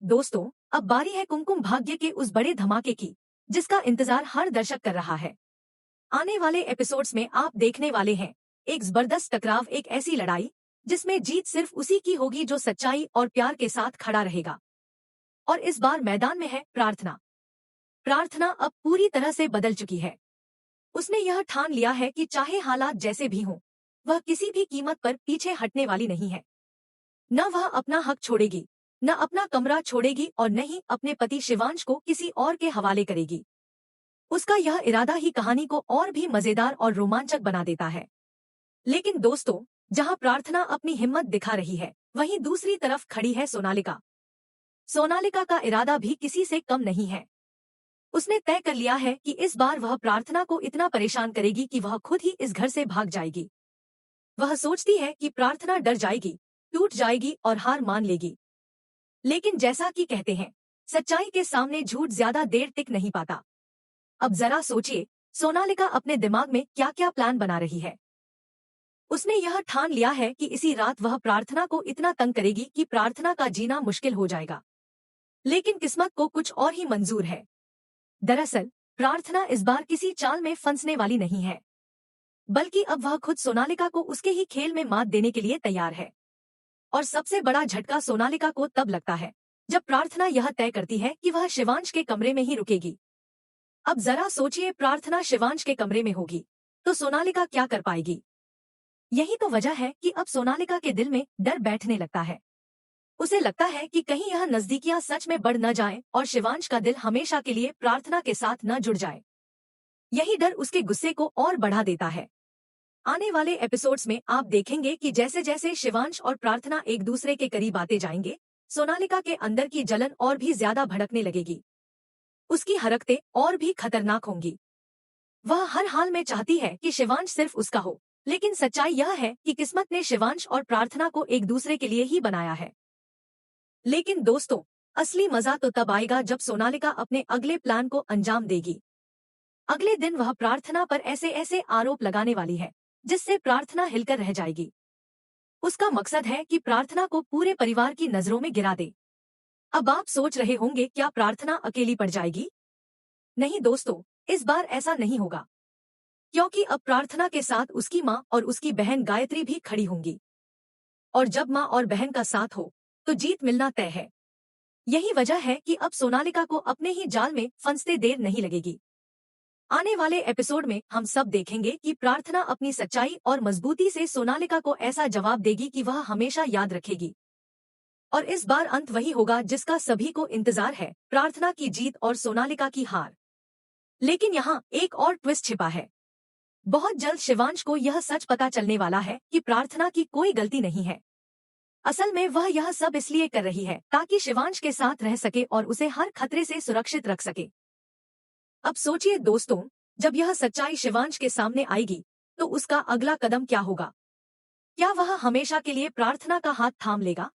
दोस्तों, अब बारी है कुमकुम भाग्य के उस बड़े धमाके की, जिसका इंतजार हर दर्शक कर रहा है। आने वाले एपिसोड्स में आप देखने वाले हैं एक जबरदस्त टकराव, एक ऐसी लड़ाई जिसमें जीत सिर्फ उसी की होगी जो सच्चाई और प्यार के साथ खड़ा रहेगा। और इस बार मैदान में है प्रार्थना। प्रार्थना अब पूरी तरह से बदल चुकी है। उसने यह ठान लिया है कि चाहे हालात जैसे भी हों, वह किसी भी कीमत पर पीछे हटने वाली नहीं है। न वह अपना हक छोड़ेगी, न अपना कमरा छोड़ेगी और न ही अपने पति शिवांश को किसी और के हवाले करेगी। उसका यह इरादा ही कहानी को और भी मजेदार और रोमांचक बना देता है। लेकिन दोस्तों, जहां प्रार्थना अपनी हिम्मत दिखा रही है, वहीं दूसरी तरफ खड़ी है सोनालिका। सोनालिका का इरादा भी किसी से कम नहीं है। उसने तय कर लिया है कि इस बार वह प्रार्थना को इतना परेशान करेगी कि वह खुद ही इस घर से भाग जाएगी। वह सोचती है कि प्रार्थना डर जाएगी, टूट जाएगी और हार मान लेगी। लेकिन जैसा कि कहते हैं, सच्चाई के सामने झूठ ज्यादा देर टिक नहीं पाता। अब जरा सोचिए, सोनालिका अपने दिमाग में क्या क्या प्लान बना रही है। उसने यह ठान लिया है कि इसी रात वह प्रार्थना को इतना तंग करेगी कि प्रार्थना का जीना मुश्किल हो जाएगा। लेकिन किस्मत को कुछ और ही मंजूर है। दरअसल प्रार्थना इस बार किसी चाल में फंसने वाली नहीं है, बल्कि अब वह खुद सोनालिका को उसके ही खेल में मात देने के लिए तैयार है। और सबसे बड़ा झटका सोनालिका को तब लगता है जब प्रार्थना यह तय करती है कि वह शिवांश के कमरे में ही रुकेगी। अब जरा सोचिए, प्रार्थना शिवांश के कमरे में होगी तो सोनालिका क्या कर पाएगी। यही तो वजह है कि अब सोनालिका के दिल में डर बैठने लगता है। उसे लगता है कि कहीं यह नजदीकियां सच में बढ़ न जाएं और शिवांश का दिल हमेशा के लिए प्रार्थना के साथ न जुड़ जाए। यही डर उसके गुस्से को और बढ़ा देता है। आने वाले एपिसोड्स में आप देखेंगे कि जैसे जैसे शिवांश और प्रार्थना एक दूसरे के करीब आते जाएंगे, सोनालिका के अंदर की जलन और भी ज्यादा भड़कने लगेगी। उसकी हरकतें और भी खतरनाक होंगी। वह हर हाल में चाहती है कि शिवांश सिर्फ उसका हो, लेकिन सच्चाई यह है कि किस्मत ने शिवांश और प्रार्थना को एक दूसरे के लिए ही बनाया है। लेकिन दोस्तों, असली मजा तो तब आएगा जब सोनालिका अपने अगले प्लान को अंजाम देगी। अगले दिन वह प्रार्थना पर ऐसे ऐसे आरोप लगाने वाली है जिससे प्रार्थना हिलकर रह जाएगी। उसका मकसद है कि प्रार्थना को पूरे परिवार की नजरों में गिरा दे। अब आप सोच रहे होंगे, क्या प्रार्थना अकेली पड़ जाएगी? नहीं दोस्तों, इस बार ऐसा नहीं होगा, क्योंकि अब प्रार्थना के साथ उसकी माँ और उसकी बहन गायत्री भी खड़ी होंगी। और जब माँ और बहन का साथ हो तो जीत मिलना तय है। यही वजह है कि अब सोनालिका को अपने ही जाल में फंसते देर नहीं लगेगी। आने वाले एपिसोड में हम सब देखेंगे कि प्रार्थना अपनी सच्चाई और मजबूती से सोनालिका को ऐसा जवाब देगी कि वह हमेशा याद रखेगी। और इस बार अंत वही होगा जिसका सभी को इंतजार है, प्रार्थना की जीत और सोनालिका की हार। लेकिन यहाँ एक और ट्विस्ट छिपा है। बहुत जल्द शिवांश को यह सच पता चलने वाला है कि प्रार्थना की कोई गलती नहीं है। असल में वह यह सब इसलिए कर रही है ताकि शिवांश के साथ रह सके और उसे हर खतरे से सुरक्षित रख सके। अब सोचिए दोस्तों, जब यह सच्चाई शिवांश के सामने आएगी तो उसका अगला कदम क्या होगा? क्या वह हमेशा के लिए प्रार्थना का हाथ थाम लेगा,